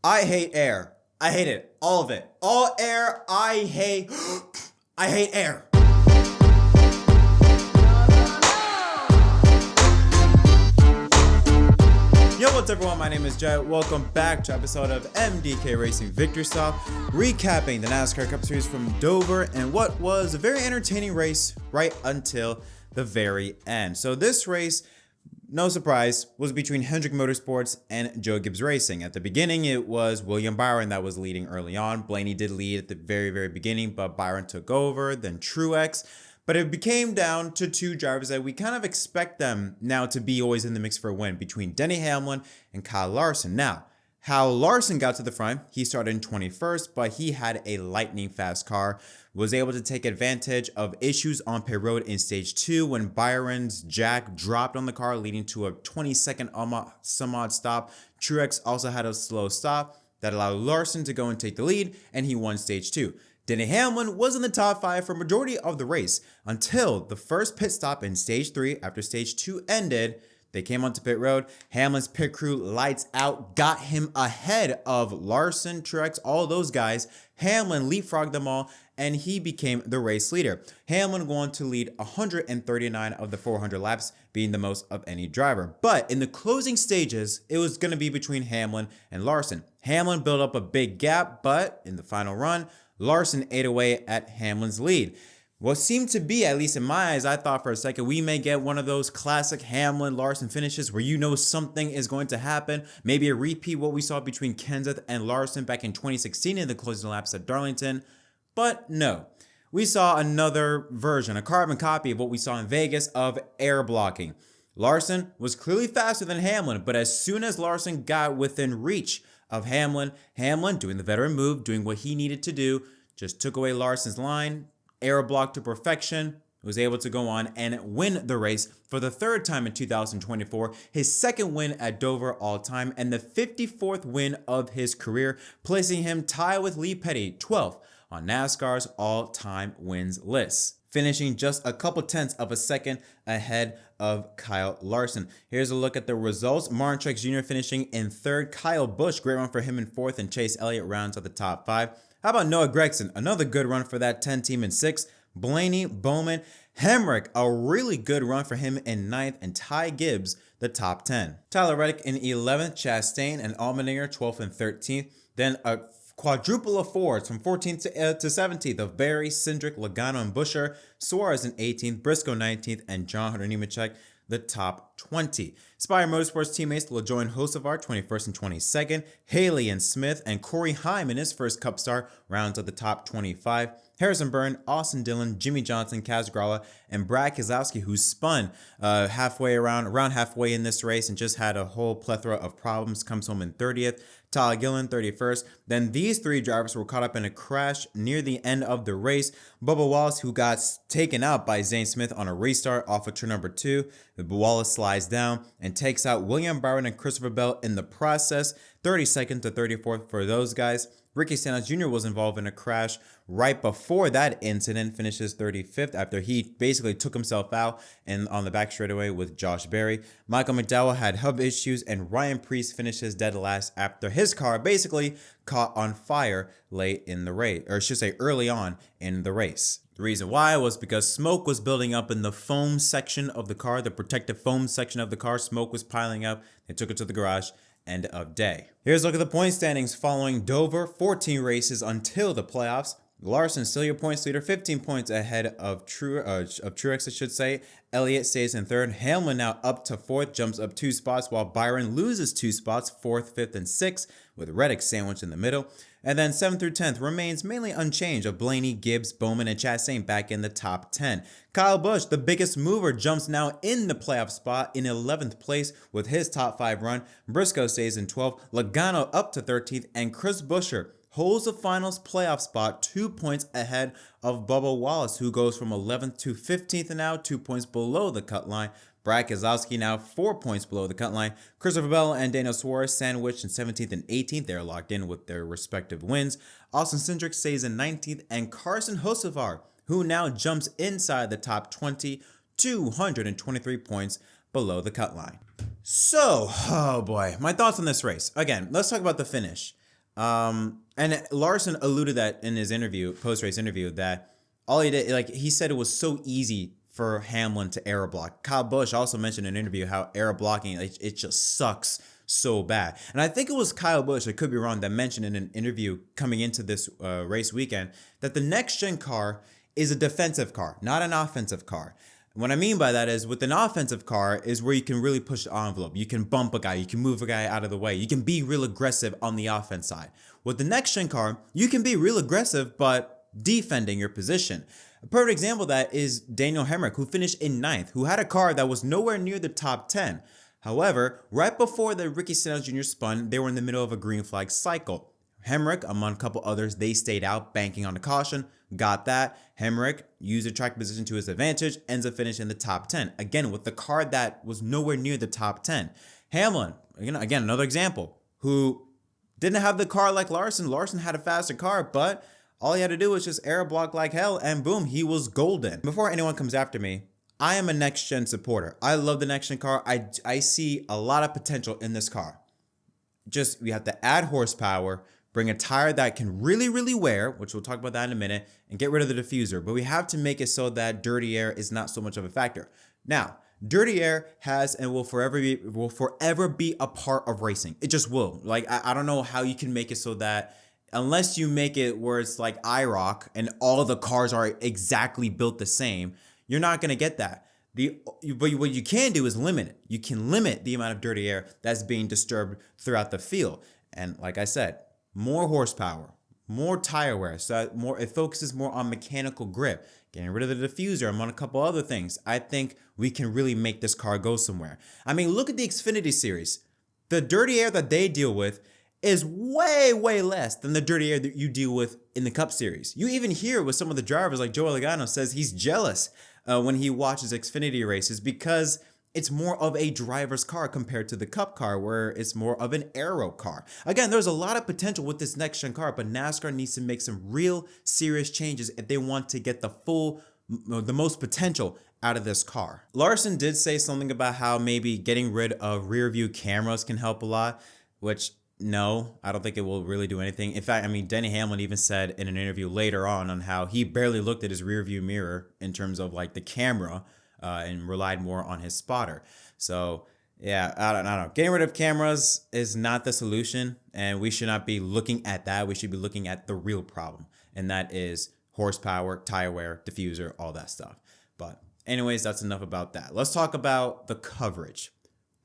I hate air. I hate it. All of it. All air. I hate. I hate air. Yo, what's up, everyone? My name is Jet. Welcome back to an episode of MDK Racing Victory Stop, recapping the NASCAR Cup Series from Dover and what was a very entertaining race right until the very end. So this race, no surprise, was between Hendrick Motorsports and Gibbs Racing. At the beginning, it was William Byron that was leading early on. Blaney did lead at the very beginning, but Byron took over, then Truex. But it became down to two drivers that we kind of expect them now to be always in the mix for a win, between Denny Hamlin and Kyle Larson. Now, how Larson got to the front, he started in 21st, but he had a lightning fast car, was able to take advantage of issues on pit road in stage 2 when Byron's jack dropped on the car, leading to a 20-second some odd stop. Truex also had a slow stop that allowed Larson to go and take the lead, and he won stage 2. Denny Hamlin was in the top 5 for majority of the race until the first pit stop in stage 3 after stage 2 ended. They came onto pit road. Hamlin's pit crew lights out, got him ahead of Larson, Truex, all those guys. Hamlin leapfrogged them all, and he became the race leader. Hamlin going to lead 139 of the 400 laps, being the most of any driver. But in the closing stages, it was going to be between Hamlin and Larson. Hamlin built up a big gap, but in the final run, Larson ate away at Hamlin's lead. What seemed to be, at least in my eyes, I thought for a second, we may get one of those classic Hamlin-Larson finishes where you know something is going to happen. Maybe a repeat what we saw between Kenseth and Larson back in 2016 in the closing laps at Darlington. But no, we saw another version, a carbon copy of what we saw in Vegas of air blocking. Larson was clearly faster than Hamlin, but as soon as Larson got within reach of Hamlin, doing the veteran move, doing what he needed to do, just took away Larson's line, air block to perfection, was able to go on and win the race for the third time in 2024, his second win at Dover all time, and the 54th win of his career, placing him tied with Lee Petty, 12th on NASCAR's all-time wins list, finishing just a couple tenths of a second ahead of Kyle Larson. Here's a look at the results. Martin Truex Jr. finishing in 3rd. Kyle Busch, great run for him in 4th, and Chase Elliott rounds out the top 5. How about Noah Gragson? Another good run for that 10 team in 6th. Blaney, Bowman, Hendrick, a really good run for him in 9th, and Ty Gibbs, the top 10. Tyler Reddick in 11th, Chastain and Allmendinger 12th and 13th. Then a quadruple of Fords from 14th to 17th of Berry, Cindric, Logano, and Buescher. Suarez in 18th, Briscoe 19th, and John Hunter Nemechek the top 20. Spire Motorsports teammates LaJoyne Hocevar 21st and 22nd. Haley and Smith and Corey Heim in his first Cup start rounds at the top 25. Harrison Byrne, Austin Dillon, Jimmy Johnson, Kaz Grala, and Brad Keselowski, who spun around halfway in this race and just had a whole plethora of problems, comes home in 30th. Tyler Gillen, 31st. Then these three drivers were caught up in a crash near the end of the race. Bubba Wallace, who got taken out by Zane Smith on a restart off of turn number 2. Wallace slides down and takes out William Byron and Christopher Bell in the process. 32nd to 34th for those guys. Ricky Stenhouse Jr. was involved in a crash right before that incident, finishes 35th after he basically took himself out and on the back straightaway with Josh Berry. Michael McDowell had hub issues, and Ryan Preece finishes dead last after his car basically caught on fire late in the race, or I should say early on in the race. The reason why was because smoke was building up in the foam section of the car, the protective foam section of the car. Smoke was piling up. They took it to the garage. End of day. Here's a look at the point standings following Dover, 14 races until the playoffs. Larson still your points leader, 15 points ahead of Truex, I should say. Elliott stays in 3rd. Hamlin now up to 4th, jumps up 2 spots, while Byron loses 2 spots, 4th, 5th, and 6th, with Reddick sandwiched in the middle. And then 7th through 10th remains mainly unchanged of Blaney, Gibbs, Bowman, and Chastain back in the top 10. Kyle Busch, the biggest mover, jumps now in the playoff spot in 11th place with his top 5 run. Briscoe stays in 12th, Logano up to 13th, and Chris Buescher holds the finals playoff spot 2 points ahead of Bubba Wallace, who goes from 11th to 15th and now 2 points below the cut line. Brad Keselowski now 4 points below the cut line. Christopher Bell and Daniel Suarez sandwiched in 17th and 18th. They're locked in with their respective wins. Austin Cindric stays in 19th, and Carson Hocevar, who now jumps inside the top 20, 223 points below the cut line. So, oh boy, my thoughts on this race. Again, let's talk about the finish. And Larson alluded that in his interview, post-race interview, that all he did, like he said, it was so easy for Hamlin to error block. Kyle Busch also mentioned in an interview how error blocking, it just sucks so bad. And I think it was Kyle Busch, I could be wrong, that mentioned in an interview coming into this race weekend that the next gen car is a defensive car, not an offensive car. What I mean by that is with an offensive car is where you can really push the envelope. You can bump a guy, you can move a guy out of the way. You can be real aggressive on the offense side. With the next gen car, you can be real aggressive, but defending your position. A perfect example of that is Daniel Hendrick, who finished in 9th, who had a car that was nowhere near the top 10. However, right before the Ricky Stenhouse Jr. spun, they were in the middle of a green flag cycle. Hendrick, among a couple others, they stayed out, banking on the caution, got that. Hendrick used the track position to his advantage, ends up finishing in the top 10. Again, with the car that was nowhere near the top 10. Hamlin, again, another example, who didn't have the car like Larson. Larson had a faster car, but all he had to do was just air block like hell, and boom, he was golden. Before anyone comes after me, I am a next-gen supporter. I love the next-gen car. I see a lot of potential in this car. Just, we have to add horsepower, bring a tire that can really, really wear, which we'll talk about that in a minute, and get rid of the diffuser. But we have to make it so that dirty air is not so much of a factor. Now, dirty air has and will forever be a part of racing. It just will. Like, I don't know how you can make it so that, unless you make it where it's like IROC and all the cars are exactly built the same, you're not going to get that. But what you can do is limit it. You can limit the amount of dirty air that's being disturbed throughout the field. And like I said, more horsepower, more tire wear, so it focuses more on mechanical grip, getting rid of the diffuser, among a couple other things. I think we can really make this car go somewhere. I mean, look at the Xfinity series. The dirty air that they deal with is way, way less than the dirty air that you deal with in the Cup Series. You even hear with some of the drivers, like Joe Logano says he's jealous when he watches Xfinity races because it's more of a driver's car compared to the Cup car, where it's more of an aero car. Again, there's a lot of potential with this next-gen car, but NASCAR needs to make some real serious changes if they want to get the most potential out of this car. Larson did say something about how maybe getting rid of rear view cameras can help a lot, which no, I don't think it will really do anything. In fact, I mean, Denny Hamlin even said in an interview later on how he barely looked at his rear view mirror in terms of like the camera and relied more on his spotter. So yeah, I don't know. Getting rid of cameras is not the solution, and we should not be looking at that. We should be looking at the real problem, and that is horsepower, tire wear, diffuser, all that stuff. But anyways, that's enough about that. Let's talk about the coverage.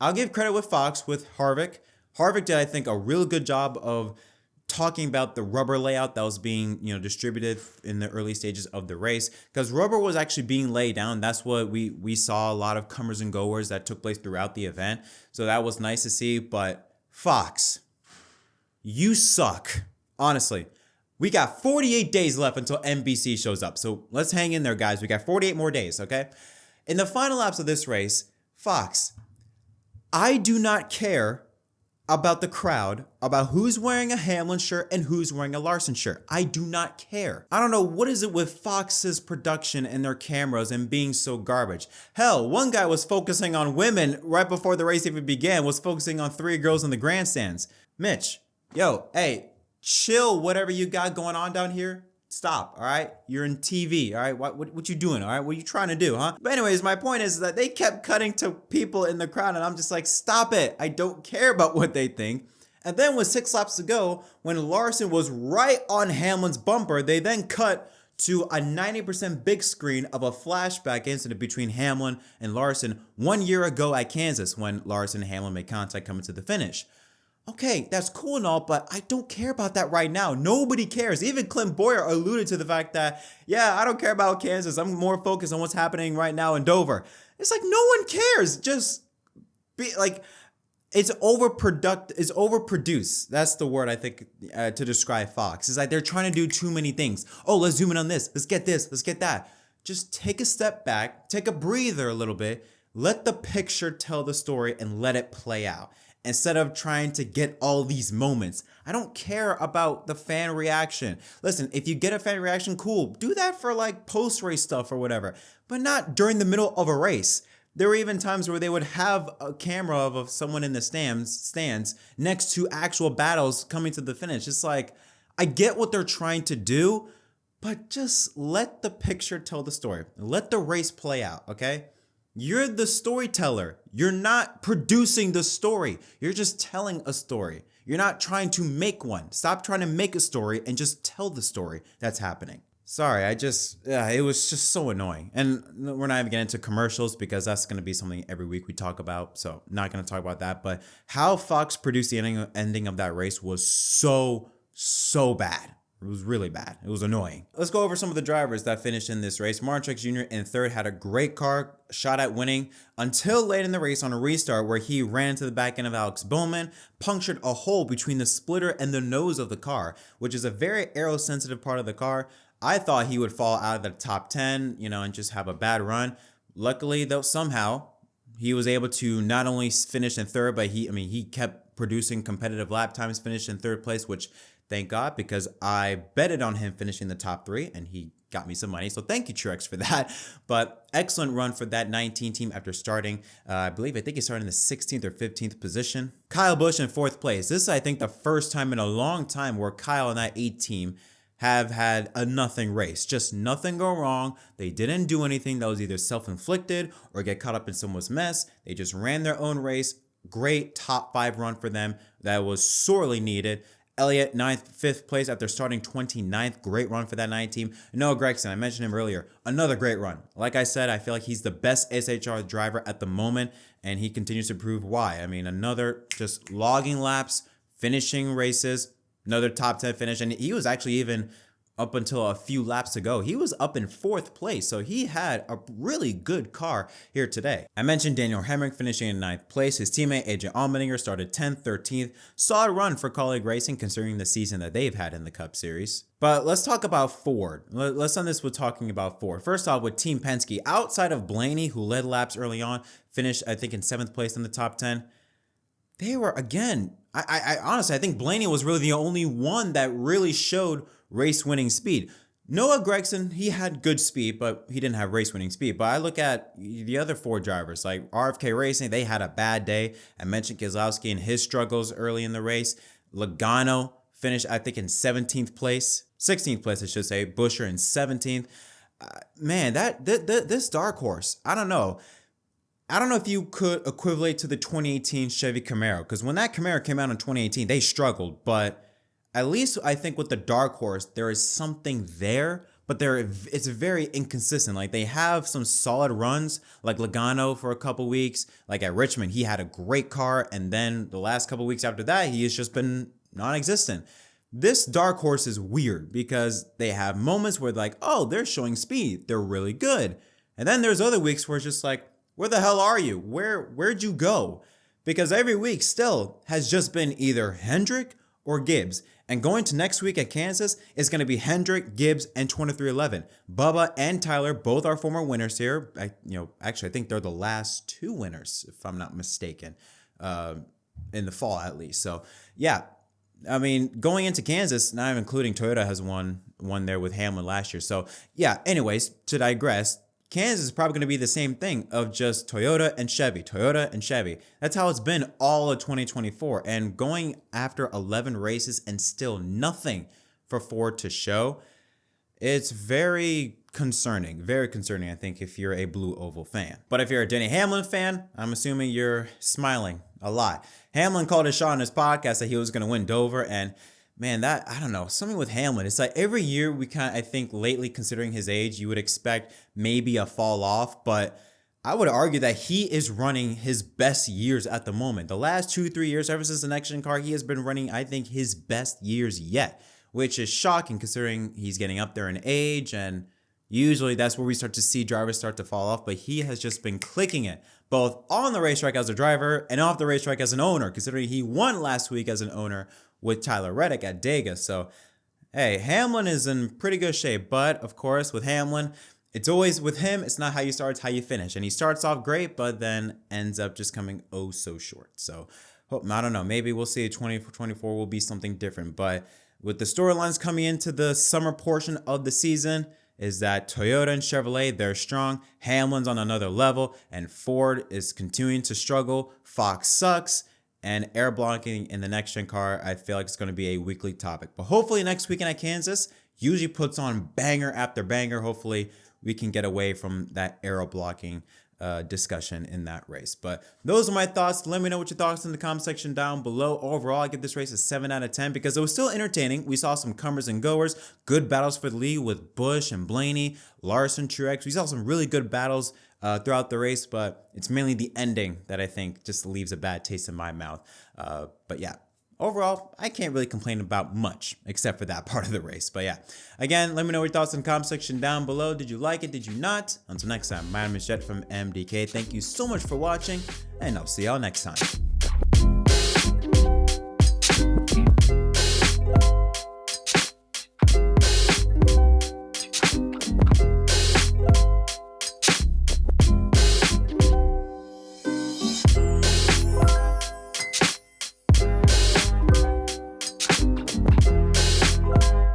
I'll give credit with Fox, with Harvick. Harvick did, I think, a real good job of talking about the rubber layout that was being, distributed in the early stages of the race, because rubber was actually being laid down. That's what we saw, a lot of comers and goers that took place throughout the event. So that was nice to see. But Fox, you suck. Honestly, we got 48 days left until NBC shows up. So let's hang in there, guys. We got 48 more days, okay? In the final laps of this race, Fox, I do not care about the crowd, about who's wearing a Hamlin shirt and who's wearing a Larson shirt. I do not care. I don't know what is it with Fox's production and their cameras and being so garbage. Hell, one guy was focusing on women right before the race even began, was focusing on 3 girls in the grandstands. Mitch, yo, hey, chill whatever you got going on down here. Stop, all right? You're in TV, all right? What you doing, all right? What are you trying to do, huh? But anyways, my point is that they kept cutting to people in the crowd, and I'm just like, stop it. I don't care about what they think. And then with 6 laps to go, when Larson was right on Hamlin's bumper, they then cut to a 90% big screen of a flashback incident between Hamlin and Larson 1 year ago at Kansas, when Larson and Hamlin made contact coming to the finish. Okay, that's cool and all, but I don't care about that right now. Nobody cares. Even Clint Boyer alluded to the fact that, yeah, I don't care about Kansas. I'm more focused on what's happening right now in Dover. It's like, no one cares. Just be like, it's overproduced. That's the word I think to describe Fox. It's like they're trying to do too many things. Oh, let's zoom in on this. Let's get this. Let's get that. Just take a step back, take a breather a little bit, let the picture tell the story and let it play out. Instead of trying to get all these moments. I don't care about the fan reaction. Listen, if you get a fan reaction, cool. Do that for like post-race stuff or whatever, but not during the middle of a race. There were even times where they would have a camera of someone in the stands next to actual battles coming to the finish. It's like, I get what they're trying to do, but just let the picture tell the story. Let the race play out, okay? You're the storyteller. You're not producing the story. You're just telling a story. You're not trying to make one. Stop trying to make a story and just tell the story that's happening. Sorry, it was just so annoying. And we're not even getting into commercials because that's going to be something every week we talk about. So not going to talk about that. But how Fox produced the ending of that race was so bad. It was really bad. It was annoying. Let's go over some of the drivers that finished in this race. Martin Truex Jr. in third had a great car, shot at winning until late in the race on a restart where he ran into the back end of Alex Bowman, punctured a hole between the splitter and the nose of the car, which is a very aero-sensitive part of the car. I thought he would fall out of the top 10, and just have a bad run. Luckily, though, somehow he was able to not only finish in third, but he kept producing competitive lap times, finished in third place, which thank God, because I betted on him finishing the top 3 and he got me some money. So thank you, Truex, for that. But excellent run for that 19 team after starting. I think he started in the 16th or 15th position. Kyle Busch in 4th place. This is, I think, the first time in a long time where Kyle and that 8 team have had a nothing race. Just nothing go wrong. They didn't do anything that was either self-inflicted or get caught up in someone's mess. They just ran their own race. Great top 5 run for them. That was sorely needed. Elliott, 5th place after starting 29th. Great run for that 9 team. Noah Gragson, I mentioned him earlier. Another great run. Like I said, I feel like he's the best SHR driver at the moment, and he continues to prove why. Another just logging laps, finishing races, another top 10 finish, and he was actually even up until a few laps to go. He was up in 4th place, so he had a really good car here today. I mentioned Daniel Hemrick finishing in 9th place. His teammate AJ Allmendinger started 10th, 13th. Solid run for Colleague Racing considering the season that they've had in the Cup Series. But let's talk about Ford. Let's end this with talking about Ford. First off, with Team Penske, outside of Blaney, who led laps early on, finished, I think, in 7th place in the top 10. They were, again, I honestly, I think Blaney was really the only one that really showed race-winning speed. Noah Gragson, he had good speed, but he didn't have race-winning speed. But I look at the other 4 drivers, like RFK Racing, they had a bad day. I mentioned Keselowski and his struggles early in the race. Logano finished, I think, in 17th place. 16th place, I should say. Buescher in 17th. Man, this dark horse, I don't know. I don't know if you could equivalent to the 2018 Chevy Camaro, because when that Camaro came out in 2018, they struggled, but at least I think with the dark horse, there is something there, but it's very inconsistent. Like, they have some solid runs, like Logano for a couple weeks. Like at Richmond, he had a great car, and then the last couple weeks after that, he has just been non-existent. This dark horse is weird because they have moments where like, oh, they're showing speed. They're really good. And then there's other weeks where it's just like, where the hell are you? Where'd you go? Because every week still has just been either Hendrick or Gibbs. And going to next week at Kansas is going to be Hendrick, Gibbs, and 2311. Bubba and Tyler, both are former winners here. Actually, I think they're the last 2 winners, if I'm not mistaken, in the fall at least. So, yeah. Going into Kansas, not even including Toyota has won there with Hamlin last year. So, yeah, anyways, to digress, Kansas is probably going to be the same thing of just Toyota and Chevy. That's how it's been all of 2024. And going after 11 races and still nothing for Ford to show, it's very concerning, I think, if you're a Blue Oval fan. But if you're a Denny Hamlin fan, I'm assuming you're smiling a lot. Hamlin called a shot on his podcast that he was going to win Dover, and man, I don't know, something with Hamlin. It's like every year I think lately, considering his age, you would expect maybe a fall off, but I would argue that he is running his best years at the moment. The last 2-3 years, ever since the next-gen car, he has been running, I think, his best years yet, which is shocking considering he's getting up there in age, and usually that's where we start to see drivers start to fall off, but he has just been clicking it, both on the racetrack as a driver and off the racetrack as an owner, considering he won last week as an owner with Tyler Reddick at Dega. So, hey, Hamlin is in pretty good shape. But, of course, with Hamlin, it's always with him, it's not how you start, it's how you finish. And he starts off great, but then ends up just coming oh so short. So, I don't know. Maybe we'll see 2024 will be something different. But with the storylines coming into the summer portion of the season, is that Toyota and Chevrolet, they're strong. Hamlin's on another level, and Ford is continuing to struggle. Fox sucks. And air blocking in the next gen car, I feel like it's going to be a weekly topic. But hopefully next weekend at Kansas usually puts on banger after banger. Hopefully we can get away from that aero blocking discussion in that race. But those are my thoughts. Let me know what your thoughts in the comment section down below. Overall, I give this race a 7 out of 10 because it was still entertaining. We saw some comers and goers, good battles for the lead with Busch and Blaney, Larson, Truex. We saw some really good battles throughout the race, but it's mainly the ending that I think just leaves a bad taste in my mouth. But yeah, overall, I can't really complain about much except for that part of the race. But yeah, again, let me know your thoughts in the comment section down below. Did you like it? Did you not? Until next time, my name is Jett from MDK. Thank you so much for watching, and I'll see y'all next time.